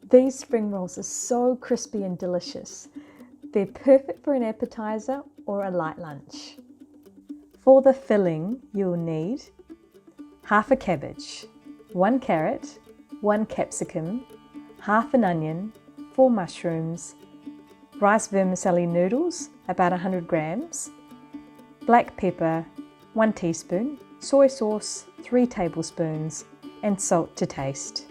These spring rolls are so crispy and delicious. They're perfect for an appetizer or a light lunch. For the filling, you'll need half a cabbage, 1 carrot, 1 capsicum, half an onion, 4 mushrooms, rice vermicelli noodles, about 100 grams, black pepper, 1 teaspoon, soy sauce, 3 tablespoons, and salt to taste.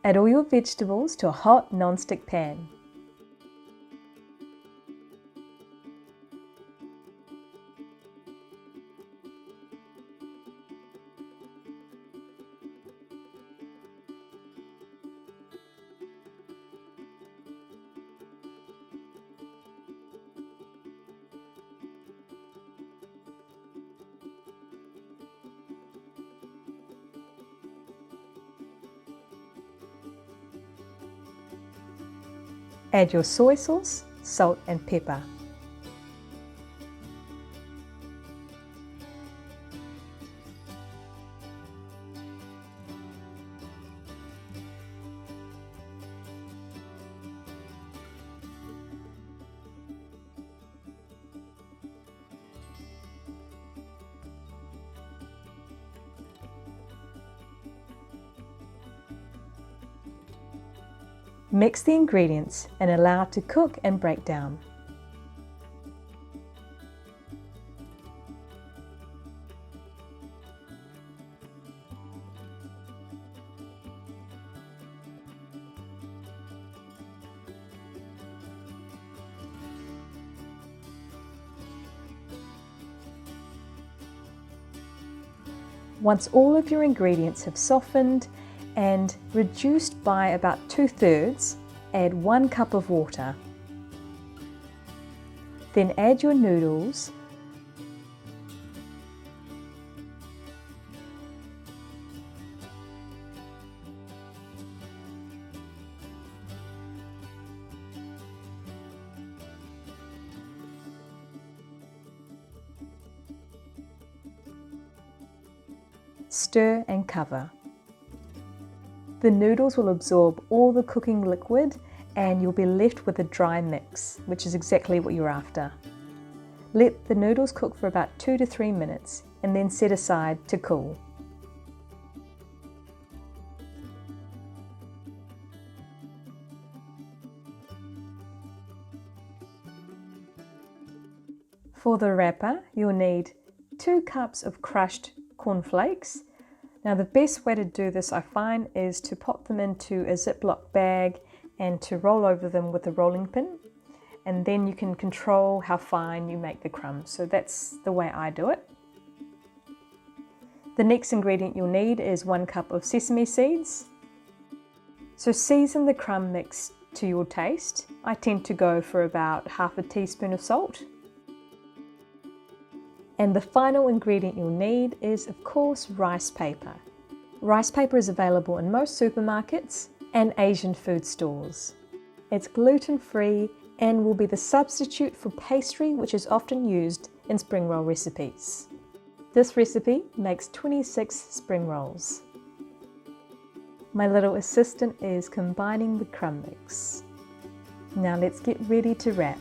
Add all your vegetables to a hot non-stick pan. Add your soy sauce, salt and pepper. Mix the ingredients and allow to cook and break down. Once all of your ingredients have softened and reduced by about 2/3, add 1 cup of water. Then add your noodles, Stir and cover. The noodles will absorb all the cooking liquid and you'll be left with a dry mix, which is exactly what you're after. Let the noodles cook for about 2 to 3 minutes and then set aside to cool. For the wrapper, you'll need 2 cups of crushed cornflakes. Now the best way to do this, I find, is to pop them into a Ziploc bag and to roll over them with a rolling pin, and then you can control how fine you make the crumbs. So that's the way I do it. The next ingredient you'll need is 1 cup of sesame seeds. So season the crumb mix to your taste. I tend to go for about half a teaspoon of salt. And the final ingredient you'll need is, of course, rice paper. Rice paper is available in most supermarkets and Asian food stores. It's gluten-free and will be the substitute for pastry, which is often used in spring roll recipes. This recipe makes 26 spring rolls. My little assistant is combining the crumb mix. Now let's get ready to wrap.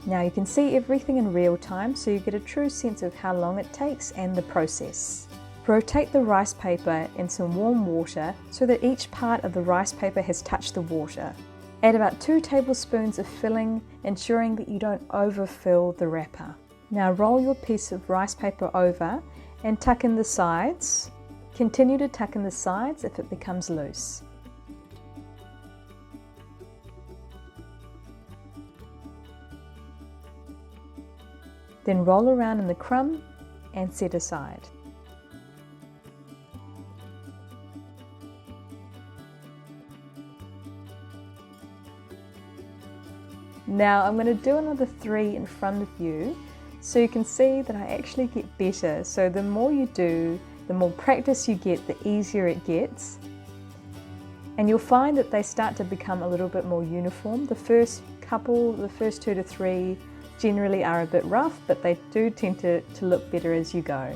Now you can see everything in real time, so you get a true sense of how long it takes and the process. Rotate the rice paper in some warm water so that each part of the rice paper has touched the water. Add about 2 tablespoons of filling, ensuring that you don't overfill the wrapper. Now roll your piece of rice paper over and tuck in the sides. Continue to tuck in the sides if it becomes loose. Then roll around in the crumb and set aside. Now I'm going to do another 3 in front of you so you can see that I actually get better. So the more you do, the more practice you get, the easier it gets. And you'll find that they start to become a little bit more uniform. The first 2 to 3 generally are a bit rough, but they do tend to look better as you go.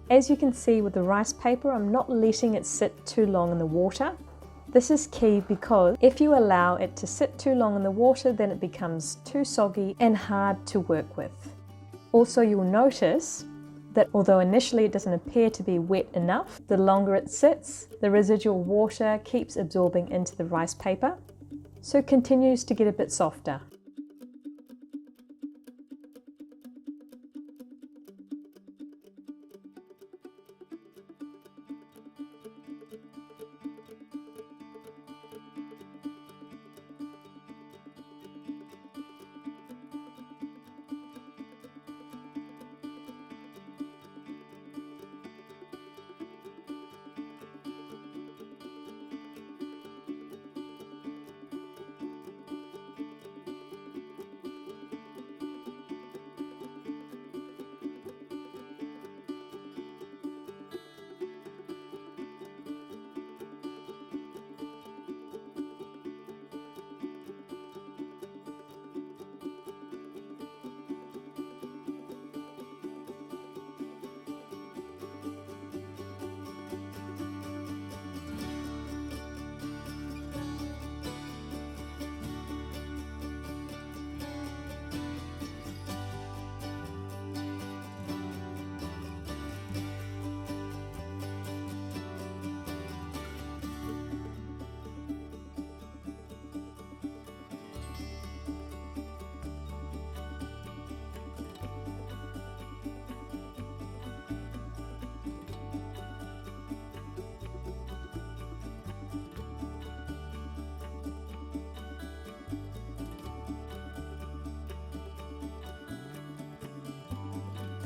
As you can see with the rice paper, I'm not letting it sit too long in the water. This is key because if you allow it to sit too long in the water, then it becomes too soggy and hard to work with. Also, you'll notice that although initially it doesn't appear to be wet enough, the longer it sits, the residual water keeps absorbing into the rice paper, so it continues to get a bit softer.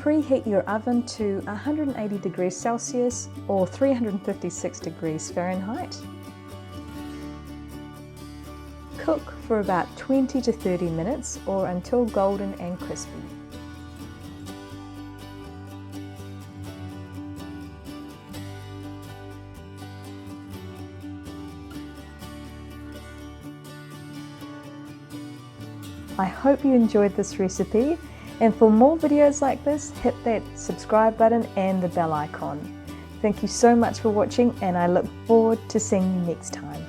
preheat your oven to 180 degrees Celsius or 356 degrees Fahrenheit. Cook for about 20 to 30 minutes or until golden and crispy. I hope you enjoyed this recipe, and for more videos like this, hit that subscribe button and the bell icon. Thank you so much for watching, and I look forward to seeing you next time.